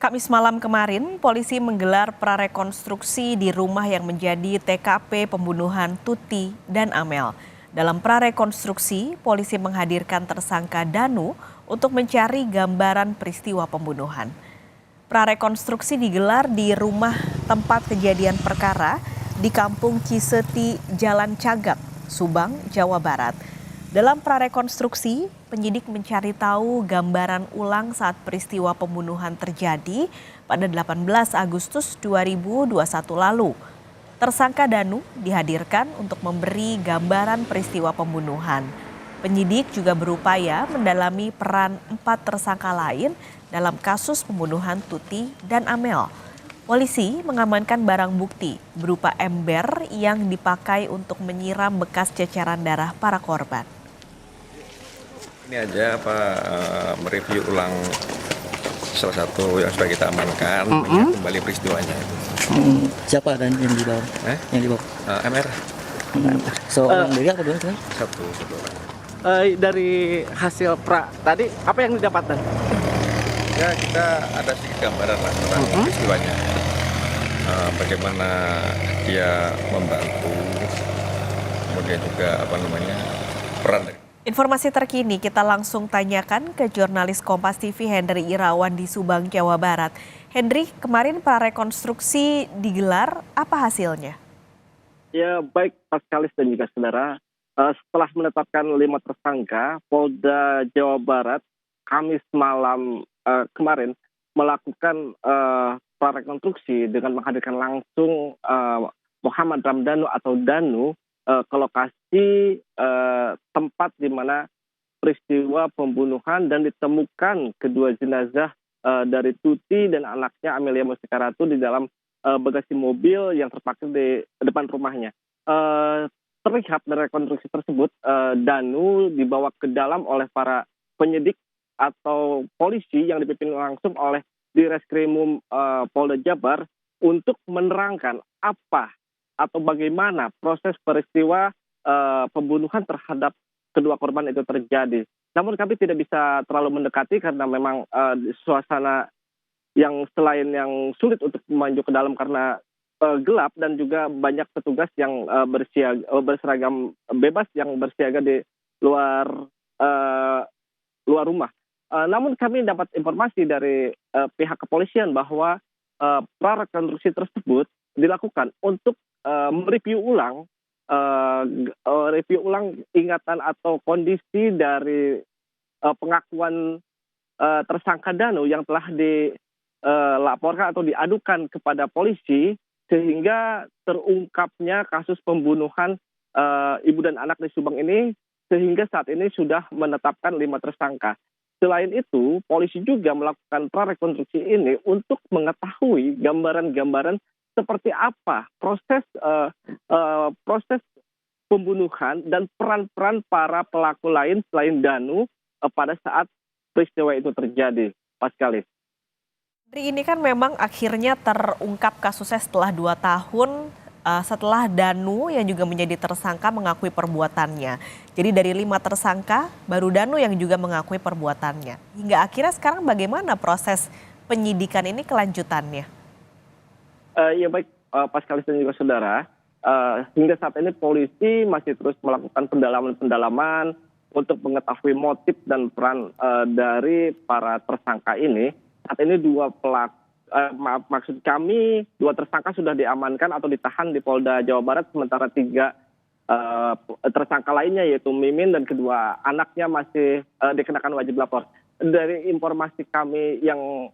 Kamis malam kemarin, polisi menggelar prarekonstruksi di rumah yang menjadi TKP pembunuhan Tuti dan Amel. Dalam prarekonstruksi, polisi menghadirkan tersangka Danu untuk mencari gambaran peristiwa pembunuhan. Prarekonstruksi digelar di rumah tempat kejadian perkara di Kampung Ciseti, Jalan Cagak, Subang, Jawa Barat. Dalam prarekonstruksi, penyidik mencari tahu gambaran ulang saat peristiwa pembunuhan terjadi pada 18 Agustus 2021 lalu. Tersangka Danu dihadirkan untuk memberi gambaran peristiwa pembunuhan. Penyidik juga berupaya mendalami peran 4 tersangka lain dalam kasus pembunuhan Tuti dan Amel. Polisi mengamankan barang bukti berupa ember yang dipakai untuk menyiram bekas ceceran darah para korban. Ini aja mereview ulang salah satu yang sudah kita amankan, mengingat kembali peristiwanya. Siapa dan yang dibawa? Yang dibawa? MR. Seorang diri apa dua? Satu orang. Dari hasil pra tadi apa yang didapatkan? Ya, kita ada sedikit gambaran lah tentang peristiwanya. Bagaimana dia membantu, kemudian juga peran dari. Informasi terkini kita langsung tanyakan ke jurnalis Kompas TV Hendry Irawan di Subang, Jawa Barat. Hendry, kemarin prarekonstruksi digelar, apa hasilnya? Ya baik Pak Kalis dan juga saudara, setelah menetapkan 5 tersangka, Polda Jawa Barat Kamis malam kemarin melakukan prarekonstruksi dengan menghadirkan langsung Muhammad Ramdhanu atau Danu ke lokasi tempat di mana peristiwa pembunuhan dan ditemukan kedua jenazah dari Tuti dan anaknya Amelia Mustika Ratu di dalam bagasi mobil yang terparkir di depan rumahnya. Terlihat dari rekonstruksi tersebut, Danu dibawa ke dalam oleh para penyidik atau polisi yang dipimpin langsung oleh Direskrimum Polda Jabar untuk menerangkan apa atau bagaimana proses peristiwa pembunuhan terhadap kedua korban itu terjadi. Namun kami tidak bisa terlalu mendekati karena memang suasana yang selain yang sulit untuk maju ke dalam karena gelap dan juga banyak petugas yang berseragam bebas yang bersiaga di luar rumah. Namun kami dapat informasi dari pihak kepolisian bahwa prarekonstruksi tersebut dilakukan untuk mereview ulang ingatan atau kondisi dari pengakuan tersangka Danu yang telah dilaporkan atau diadukan kepada polisi sehingga terungkapnya kasus pembunuhan ibu dan anak di Subang ini sehingga saat ini sudah menetapkan 5 tersangka. Selain itu, polisi juga melakukan prarekonstruksi ini untuk mengetahui gambaran-gambaran seperti apa proses pembunuhan dan peran-peran para pelaku lain selain Danu pada saat peristiwa itu terjadi, Pak Kalis. Ini kan memang akhirnya terungkap kasusnya setelah 2 tahun setelah Danu yang juga menjadi tersangka mengakui perbuatannya. Jadi dari 5 tersangka baru Danu yang juga mengakui perbuatannya. Hingga akhirnya sekarang bagaimana proses penyidikan ini kelanjutannya? Ya baik Pak Kalis dan juga saudara, hingga saat ini polisi masih terus melakukan pendalaman untuk mengetahui motif dan peran dari para tersangka ini. Saat ini 2 tersangka sudah diamankan atau ditahan di Polda Jawa Barat, sementara 3 tersangka lainnya yaitu Mimin dan kedua anaknya masih dikenakan wajib lapor. Dari informasi kami yang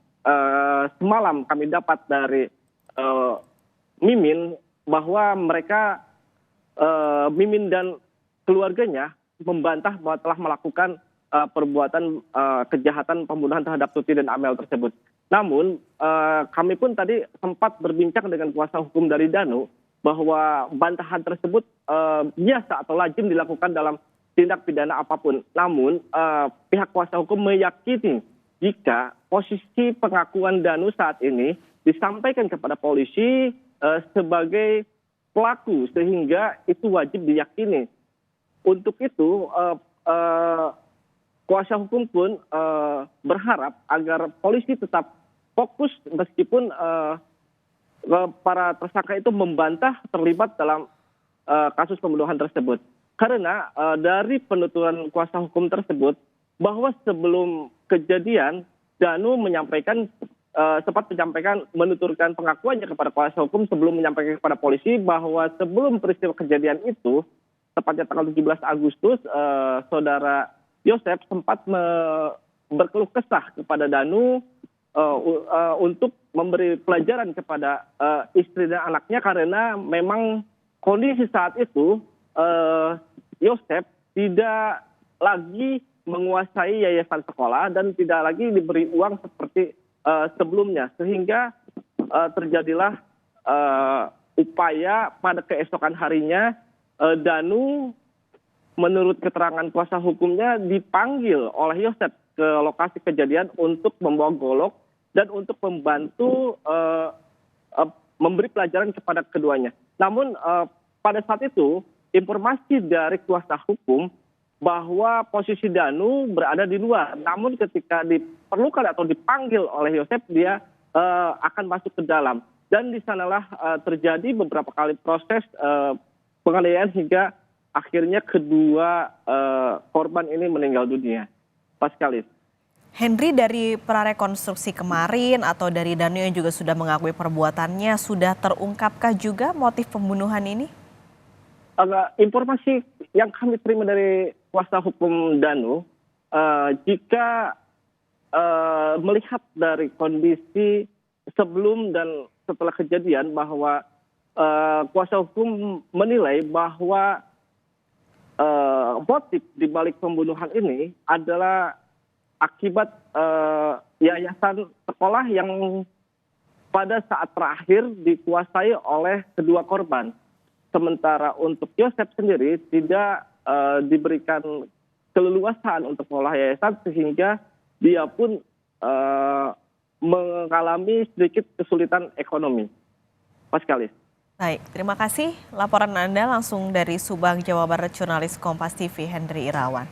semalam kami dapat dari Mimin bahwa mereka Mimin dan keluarganya membantah bahwa telah melakukan perbuatan kejahatan pembunuhan terhadap Tuti dan Amel tersebut. Namun kami pun tadi sempat berbincang dengan kuasa hukum dari Danu bahwa bantahan tersebut biasa atau lazim dilakukan dalam tindak pidana apapun. Namun pihak kuasa hukum meyakini jika posisi pengakuan Danu saat ini disampaikan kepada polisi sebagai pelaku sehingga itu wajib diyakini. Untuk itu kuasa hukum pun berharap agar polisi tetap fokus meskipun para tersangka itu membantah terlibat dalam kasus pembunuhan tersebut. Karena dari penuturan kuasa hukum tersebut bahwa sebelum kejadian Danu sempat menyampaikan menuturkan pengakuannya kepada kuasa hukum sebelum menyampaikan kepada polisi bahwa sebelum peristiwa kejadian itu tepatnya tanggal 17 Agustus saudara Yosep sempat berkeluh kesah kepada Danu untuk memberi pelajaran kepada istri dan anaknya karena memang kondisi saat itu Yosep tidak lagi menguasai yayasan sekolah dan tidak lagi diberi uang seperti sebelumnya, sehingga terjadilah upaya pada keesokan harinya Danu menurut keterangan kuasa hukumnya dipanggil oleh Yosep ke lokasi kejadian untuk membawa golok dan untuk membantu memberi pelajaran kepada keduanya. Namun pada saat itu informasi dari kuasa hukum bahwa posisi Danu berada di luar. Namun ketika diperlukan atau dipanggil oleh Yosep, dia akan masuk ke dalam. Dan di sanalah terjadi beberapa kali proses penganiayaan hingga akhirnya kedua korban ini meninggal dunia. Paskalis. Henry, dari prarekonstruksi kemarin atau dari Danu yang juga sudah mengakui perbuatannya, sudah terungkapkah juga motif pembunuhan ini? Informasi yang kami terima dari kuasa hukum Danu, jika melihat dari kondisi sebelum dan setelah kejadian bahwa kuasa hukum menilai bahwa motif di balik pembunuhan ini adalah akibat yayasan sekolah yang pada saat terakhir dikuasai oleh kedua korban. Sementara untuk Yosep sendiri tidak diberikan keleluasaan untuk mengelola yayasan sehingga dia pun mengalami sedikit kesulitan ekonomi. Paskalis. Baik, terima kasih laporan Anda langsung dari Subang, Jawa Barat, jurnalis Kompas TV Henry Irawan.